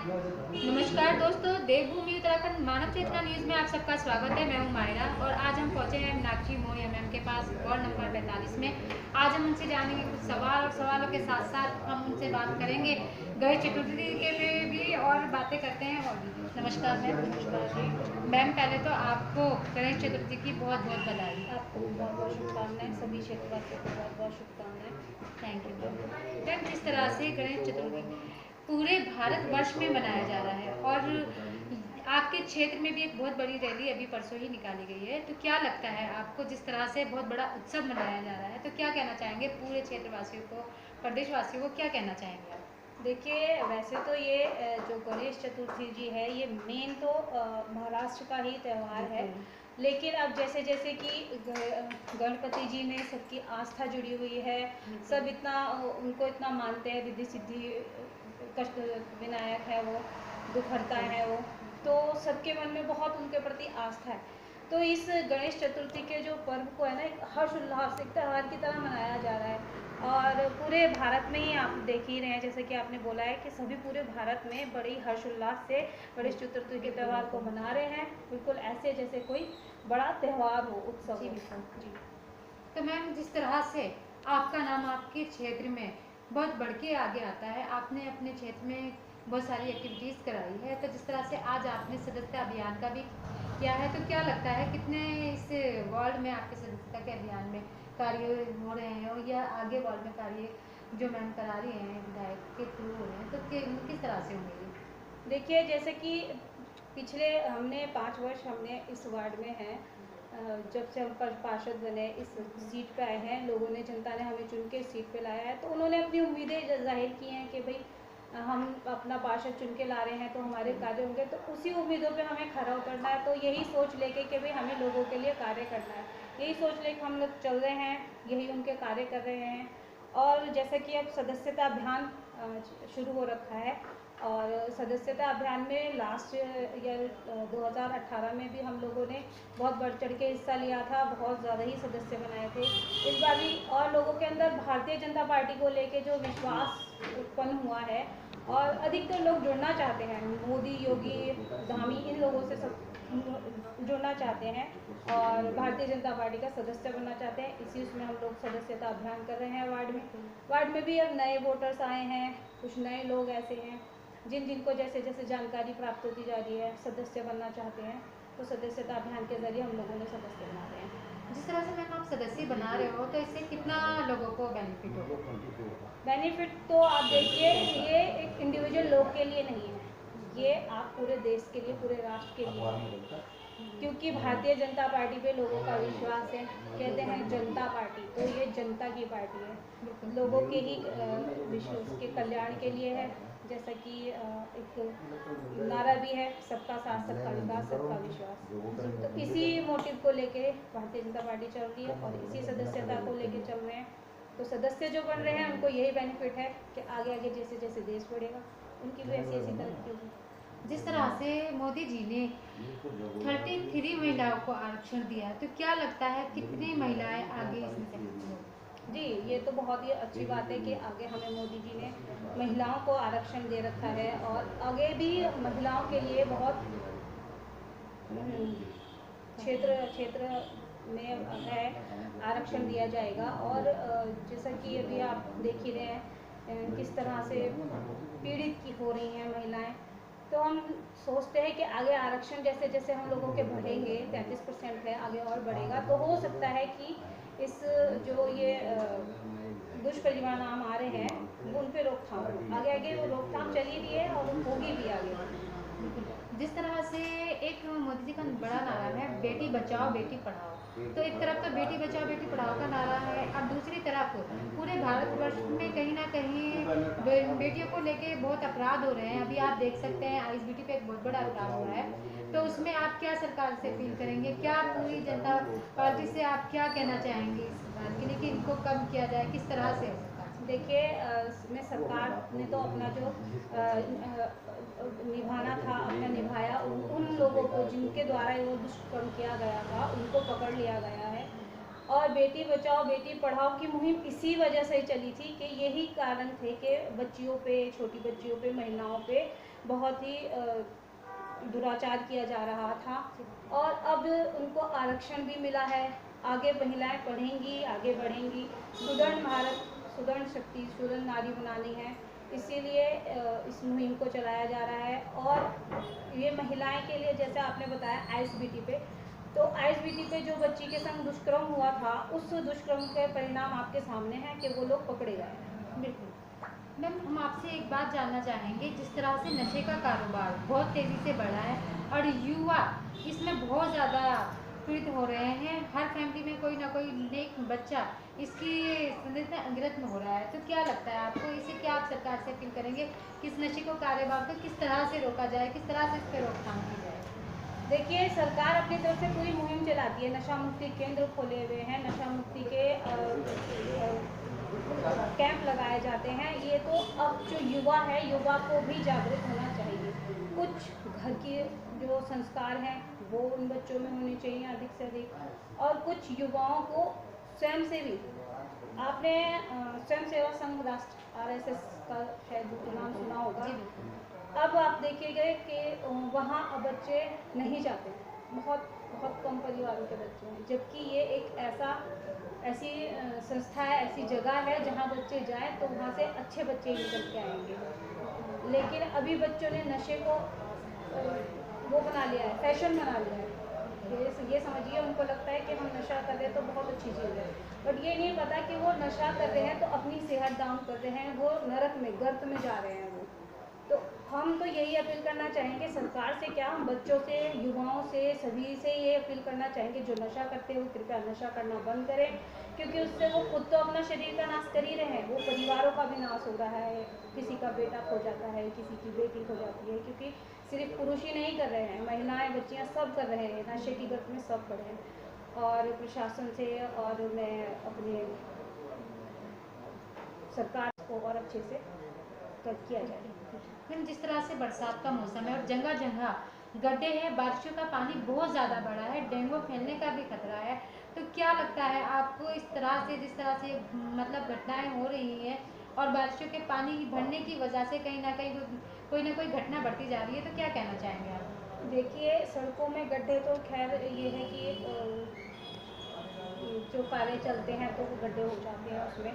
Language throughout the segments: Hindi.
नमस्कार दोस्तों, देवभूमि उत्तराखंड मानव चेतना न्यूज में आप सबका स्वागत है। मैं हूं मायरा और आज हम पहुंचे हैं मीनाक्षी मोनिया मैम के पास वार्ड नंबर 45 में। आज हम उनसे जानेंगे कुछ सवाल और सवालों के साथ साथ हम उनसे बात करेंगे गणेश चतुर्थी के पे भी और बातें करते हैं और भी। नमस्कार मैम। नमस्कार जी। मैम, पहले तो आपको गणेश चतुर्थी की बहुत बहुत बधाई। आपको भी बहुत बहुत शुभकामनाएं, सभी क्षेत्रवासियों को बहुत बहुत शुभकामनाएं। Thank you ma'am. मैम, जिस तरह से गणेश चतुर्थी पूरे भारतवर्ष में मनाया जा रहा है और आपके क्षेत्र में भी एक बहुत बड़ी रैली अभी परसों ही निकाली गई है, तो क्या लगता है आपको, जिस तरह से बहुत बड़ा उत्सव मनाया जा रहा है, तो क्या कहना चाहेंगे पूरे क्षेत्रवासियों को, प्रदेशवासियों को क्या कहना चाहेंगे आप? देखिए, वैसे तो ये जो गणेश चतुर्थी जी है, ये मेन तो महाराष्ट्र का ही त्यौहार है। लेकिन अब जैसे जैसे कि गणपति जी में सबकी आस्था जुड़ी हुई है, सब इतना उनको इतना मानते हैं, रिद्धि सिद्धि कष्ट विनायक है वो, दुख हरता है वो, तो सबके मन में बहुत उनके प्रति आस्था है। तो इस गणेश चतुर्थी के जो पर्व को है ना, एक हर्ष उल्लास एक त्यौहार की तरह मनाया जा रहा है। और पूरे भारत में ही आप देख ही रहे हैं, जैसे कि आपने बोला है कि सभी पूरे भारत में बड़ी हर्षोल्लास से गणेश चतुर्थी के त्यौहार को मना रहे हैं, बिल्कुल ऐसे जैसे कोई बड़ा त्यौहार हो, उत्सव हो। जी। तो मैम, जिस तरह से आपका नाम आपके क्षेत्र में बहुत बढ़ के आगे आता है, आपने अपने क्षेत्र में बहुत सारी एक्टिविटीज़ कराई है, तो जिस तरह से आज आपने सदस्यता अभियान का भी किया है, तो क्या लगता है कितने इस वर्ल्ड में आपके सदस्यता के अभियान में कार्य हो रहे हैं, और या आगे वर्ल्ड में कार्य जो मैम करा रही हैं विधायक के थ्रू हो रहे हैं, तो किस तरह से होंगे ये? देखिए, जैसे कि पिछले हमने 5 वर्ष हमने इस वार्ड में हैं, जब से हम पार्षद बने, इस सीट पे आए हैं, लोगों ने, जनता ने हमें चुन के इस सीट पे लाया है, तो उन्होंने अपनी उम्मीदें जाहिर की हैं कि भाई हम अपना पार्षद चुन के ला रहे हैं तो हमारे कार्य होंगे, तो उसी उम्मीदों पे हमें खरा उतरना है। तो यही सोच लेके कि भाई हमें लोगों के लिए कार्य करना है, यही सोच लेके हम लोग चल रहे हैं, यही उनके कार्य कर रहे हैं। और जैसा कि अब सदस्यता अभियान शुरू हो रखा है, और सदस्यता अभियान में लास्ट ईयर 2018 में भी हम लोगों ने बहुत बढ़ चढ़ के हिस्सा लिया था, बहुत ज़्यादा ही सदस्य बनाए थे। इस बार भी और लोगों के अंदर भारतीय जनता पार्टी को लेके जो विश्वास उत्पन्न हुआ है, और अधिकतर लोग जुड़ना चाहते हैं, मोदी, योगी, धामी, इन लोगों से सब जुड़ना चाहते हैं और भारतीय जनता पार्टी का सदस्य बनना चाहते हैं। इसी उसमें हम लोग सदस्यता अभियान कर रहे हैं वार्ड में भी अब नए वोटर्स आए हैं, कुछ नए लोग ऐसे हैं जिनको जैसे जैसे जानकारी प्राप्त होती जा रही है, सदस्य बनना चाहते हैं, तो सदस्यता अभियान के जरिए हम लोगों ने सदस्य बना रहे हैं। जिस तरह से मैम आप सदस्य बना रहे हो, तो इससे कितना लोगों को बेनिफिट होगा? बेनिफिट तो आप देखिए, ये एक इंडिविजुअल लोग के लिए नहीं है, ये आप पूरे देश के लिए, पूरे राष्ट्र के लिए है। क्योंकि भारतीय जनता पार्टी पे लोगों का विश्वास है, कहते हैं जनता पार्टी, तो ये जनता की पार्टी है, लोगों के ही विश्वास के कल्याण के लिए है। जैसा कि एक नारा भी है, सबका साथ, सबका विकास, सबका विश्वास, तो इसी मोटिव को लेके भारतीय जनता पार्टी चल रही है और इसी सदस्यता को लेके चल रहे हैं। तो सदस्य जो बन रहे हैं उनको यही बेनिफिट है कि आगे आगे जैसे जैसे देश बढ़ेगा, उनकी भी ऐसी ऐसी तरक्की होगी। जिस तरह से मोदी जी ने 33 महिलाओं को आरक्षण दिया, तो क्या लगता है कितनी महिलाएं आगे इसमें सहमत होंगी? जी, ये तो बहुत ही अच्छी बात है कि आगे हमें मोदी जी ने महिलाओं को आरक्षण दे रखा है, और आगे भी महिलाओं के लिए बहुत क्षेत्र क्षेत्र में है, आरक्षण दिया जाएगा। और जैसा कि अभी आप देख ही रहे हैं, किस तरह से पीड़ित की हो रही हैं महिलाएं, तो हम सोचते हैं कि आगे आरक्षण जैसे जैसे हम लोगों के बढ़ेंगे, 33% है, आगे और बढ़ेगा, तो हो सकता है कि इस जो ये दुष्परिणाम आ रहे हैं, उन पे रोकथाम हो। आगे आगे वो रोकथाम चली भी है और होगी भी आगे। जिस तरह से एक मोदी जी का बड़ा नारा है बेटी बचाओ बेटी पढ़ाओ, तो एक तरफ तो बेटी बचाओ बेटी पढ़ाओ का नारा है, अब दूसरी तरफ पूरे भारतवर्ष में कहीं ना कहीं बेटियों को लेके बहुत अपराध हो रहे हैं। अभी आप देख सकते हैं आईएसबीटी पे एक बहुत बड़ा अपराध हुआ है, तो उसमें आप क्या सरकार से अपील करेंगे, क्या पूरी जनता पार्टी से आप क्या कहना चाहेंगे इस बात के लिए कि इनको कम किया जाए, किस तरह से? देखिए, इसमें सरकार ने तो अपना जो निभाना था अपना निभाया, उन लोगों को जिनके द्वारा वो दुष्कर्म किया गया था उनको पकड़ लिया गया है। और बेटी बचाओ बेटी पढ़ाओ की मुहिम इसी वजह से चली थी कि यही कारण थे कि बच्चियों पे, छोटी बच्चियों पे, महिलाओं पे बहुत ही दुराचार किया जा रहा था, और अब उनको आरक्षण भी मिला है। आगे महिलाएं पढ़ेंगी, आगे बढ़ेंगी। सुदृढ़ भारत, सुदृढ़ शक्ति, सुदृढ़ नारी बनानी है, इसीलिए इस मुहिम को चलाया जा रहा है। और ये महिलाएं के लिए, जैसे आपने बताया आईएसबीटी पे, तो आईएसबीटी पे जो बच्ची के संग दुष्कर्म हुआ था, उस दुष्कर्म के परिणाम आपके सामने हैं कि वो लोग पकड़े गए हैं। बिल्कुल। मैम, हम आपसे एक बात जानना चाहेंगे, जिस तरह से नशे का कारोबार बहुत तेज़ी से बढ़ा है और युवा इसमें बहुत ज़्यादा पीड़ित हो रहे हैं, हर फैमिली में कोई ना कोई नेक बच्चा इसकी संदिग्ध में गिरफ्त में हो रहा है, तो क्या लगता है आपको, इसे क्या आप सरकार से अपील करेंगे कि इस नशे को कारोबार को किस तरह से रोका जाए, किस तरह से इस पर रोकथाम की जाए? देखिए, सरकार अपनी तरफ से पूरी मुहिम चलाती है, नशा मुक्ति केंद्र खोले हुए हैं, नशा मुक्ति के कैंप लगाए जाते हैं। ये तो अब जो युवा है, युवा को भी जागरूक होना चाहिए। कुछ घर के जो संस्कार हैं वो उन बच्चों में होने चाहिए अधिक से अधिक, और कुछ युवाओं को स्वयं से भी, आपने स्वयं सेवा संघ राष्ट्र आरएसएस का शायद नाम सुना होगा। जी बिल्कुल। अब आप देखिएगा कि वहाँ अब बच्चे नहीं जाते, बहुत बहुत कम परिवारों के बच्चे हैं, जबकि ये एक ऐसी संस्था है, ऐसी जगह है जहाँ बच्चे जाएं तो वहाँ से अच्छे बच्चे ही निकल के आएंगे। लेकिन अभी बच्चों ने नशे को वो बना लिया है, फैशन बना लिया है। ये समझिए, उनको लगता है कि हम नशा कर रहे हैं तो बहुत अच्छी चीज़ है, बट ये नहीं पता कि वो नशा कर रहे हैं तो अपनी सेहत डाउन कर रहे हैं, वो नरक में, गर्त में जा रहे हैं वो। तो हम तो यही अपील करना चाहेंगे सरकार से, क्या हम बच्चों से, युवाओं से, सभी से ये अपील करना चाहेंगे, जो नशा करते हैं वो कृपया नशा करना बंद करें, क्योंकि उससे वो खुद तो अपना शरीर का नाश कर ही रहे हैं, वो परिवारों का भी नाश हो रहा है। किसी का बेटा खो जाता है, किसी की बेटी खो जाती है, क्योंकि सिर्फ पुरुष ही नहीं कर रहे हैं, महिलाएं, बच्चियां सब कर रहे हैं, नशे की गर्त में सब पड़े हैं। और प्रशासन से, और मैं अपने सरकार को और अच्छे से किया जाए। मैम, जिस तरह से बरसात का मौसम है और जगह जगह गड्ढे हैं, बारिशों का पानी बहुत ज़्यादा बढ़ा है, डेंगू फैलने का भी खतरा है, तो क्या लगता है आपको, इस तरह से जिस तरह से मतलब घटनाएं हो रही हैं और बारिशों के पानी भरने की वजह से कहीं ना कहीं कोई ना कोई घटना बढ़ती जा रही है, तो क्या कहना चाहेंगे आप? देखिए, सड़कों में गड्ढे तो खैर ये है कि जो कारें चलते हैं तो वो गड्ढे हो जाते हैं उसमें,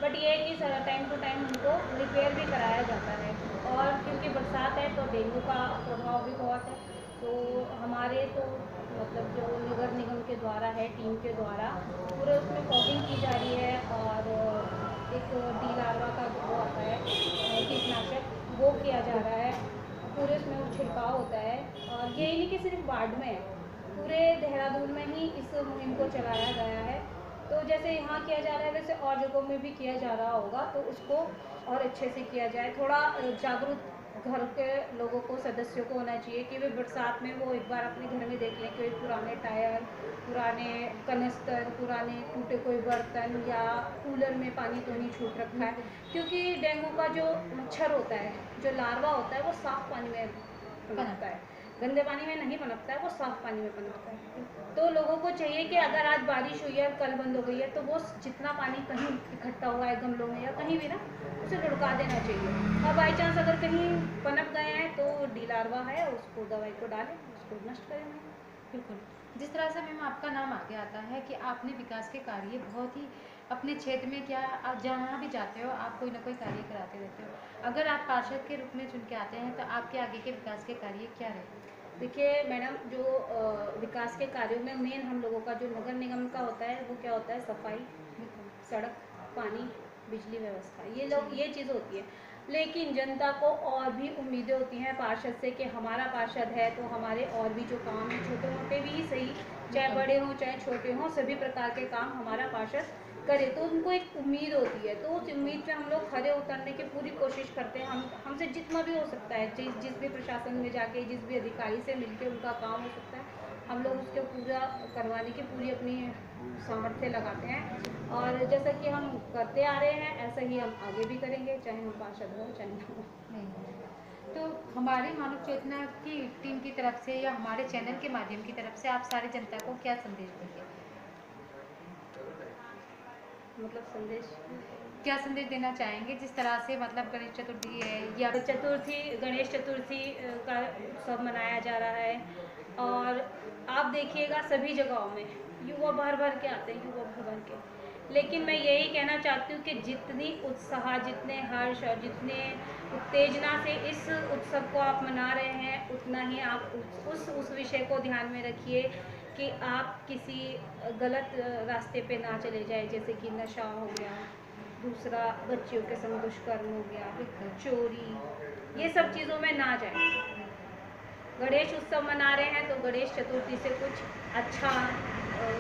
बट ये है कि टाइम टू टाइम उनको रिपेयर भी कराया जाता है। और क्योंकि बरसात है तो डेंगू का प्रभाव भी बहुत है, तो हमारे तो मतलब जो नगर निगम के द्वारा है, टीम के द्वारा पूरे उसमें फॉगिंग की जा रही है, और एक डी लार्वा का वो आता है कीटनाशक, वो किया जा रहा है, पूरे उसमें वो छिड़काव होता है। और यही नहीं कि सिर्फ वार्ड में है, पूरे देहरादून में ही इस मुहिम को चलाया गया है। तो जैसे यहाँ किया जा रहा है वैसे और जगहों में भी किया जा रहा होगा, तो उसको और अच्छे से किया जाए। थोड़ा जागरूक घर के लोगों को, सदस्यों को होना चाहिए कि वे बरसात में वो एक बार अपने घर में देख लें कि पुराने टायर, पुराने कनस्तर, पुराने टूटे कोई बर्तन या कूलर में पानी तो नहीं छूट रखा है, क्योंकि डेंगू का जो मच्छर होता है, जो लार्वा होता है, वो साफ पानी में पनपता है, गंदे पानी में नहीं पनपता है, वो साफ पानी में पनपता है। तो लोगों को चाहिए कि अगर आज बारिश हुई है, कल बंद हो गई है, तो वो जितना पानी कहीं इकट्ठा हुआ है गमलों में या कहीं भी ना, उसे लुढ़का देना चाहिए। और बाई चांस अगर कहीं पनप गए हैं तो डी लार्वा है, उसको दवाई को डालें, उसको नष्ट करें। बिल्कुल। जिस तरह से मैम आपका नाम आगे आता है कि आपने विकास के कार्य बहुत ही अपने क्षेत्र में किया, आप जहाँ भी जाते हो आप कोई ना कोई कार्य कराते रहते हो, अगर आप पार्षद के रूप में चुन के आते हैं तो आपके आगे के विकास के कार्य क्या रहे? देखिए मैडम, जो विकास के कार्यों में मेन हम लोगों का जो नगर निगम का होता है वो क्या होता है, सफाई, सड़क, पानी, बिजली व्यवस्था, ये चीज़ होती है। लेकिन जनता को और भी उम्मीदें होती हैं पार्षद से कि हमारा पार्षद है तो हमारे और भी जो काम हैं, छोटे मोटे भी सही, चाहे बड़े हों चाहे छोटे हों, सभी प्रकार के काम हमारा पार्षद करे, तो उनको एक उम्मीद होती है। तो उस उम्मीद पे हम लोग खरे उतरने की पूरी कोशिश करते हैं, हमसे जितना भी हो सकता है, जिस भी प्रशासन में जाके, जिस भी अधिकारी से मिलके उनका काम हो सकता है, हम लोग उसको पूरा करवाने की पूरी अपनी सामर्थ्य लगाते हैं। और जैसा कि हम करते आ रहे हैं ऐसा ही हम आगे भी करेंगे, चाहे हम पार्षद हों चाहे ना हो। नहीं, तो हमारी मानव चेतना की टीम की तरफ से या हमारे चैनल के माध्यम की तरफ से आप सारी जनता को क्या संदेश देंगे? मतलब संदेश क्या संदेश देना चाहेंगे जिस तरह से मतलब गणेश चतुर्थी है या गणेश चतुर्थी का उत्सव मनाया जा रहा है, और आप देखिएगा सभी जगहों में युवा भर भर के आते हैं, युवा भर भर के। लेकिन मैं यही कहना चाहती हूँ कि जितनी उत्साह, जितने हर्ष और जितने उत्तेजना से इस उत्सव को आप मना रहे हैं, उतना ही आप उस विषय को ध्यान में रखिए कि आप किसी गलत रास्ते पे ना चले जाए, जैसे कि नशा हो गया, दूसरा बच्चियों के संग दुष्कर्म हो गया, चोरी, ये सब चीज़ों में ना जाए। गणेश उत्सव मना रहे हैं तो गणेश चतुर्थी से कुछ अच्छा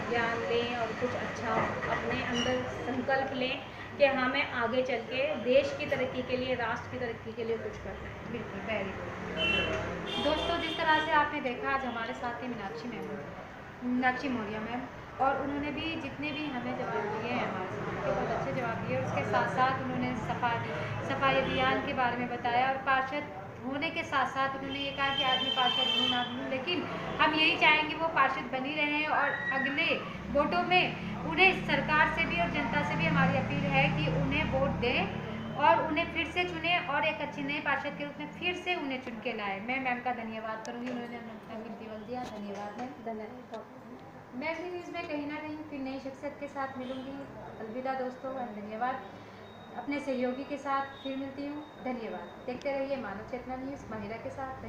ज्ञान लें और कुछ अच्छा अपने अंदर संकल्प लें कि हमें आगे चल के देश की तरक्की के लिए, राष्ट्र की तरक्की के लिए कुछ करना है। बिल्कुल, वेरी गुड। दोस्तों, जिस तरह से आपने देखा आज हमारे साथ हैं मीनाक्षी मौर्य मैम, और उन्होंने भी जितने भी हमें जवाब दिए हैं हमारे साथ के बहुत अच्छे जवाब दिए। उसके साथ साथ उन्होंने सफाई अभियान के बारे में बताया, और पार्षद होने के साथ साथ उन्होंने ये कहा कि आज मैं पार्षद हूँ ना हूँ, लेकिन हम यही चाहेंगे वो पार्षद बनी रहें, और अगले वोटों में उन्हें सरकार से भी और जनता से भी हमारी अपील है कि उन्हें वोट दें और उन्हें फिर से चुने, और एक अच्छे नए पार्षद के रूप में फिर से उन्हें चुन के लाए। मैं मैम का धन्यवाद करूँगी, उन्होंने अपना कीमती वक्त दिया। धन्यवाद मैम। धन्यवाद। मैं अगली न्यूज़ में कहीं ना कहीं फिर नई शख्सियत के साथ मिलूंगी। अलविदा दोस्तों, धन्यवाद। अपने सहयोगी के साथ फिर मिलती हूँ। धन्यवाद। देखते रहिए मानव चेतना न्यूज़ माहिरा के साथ।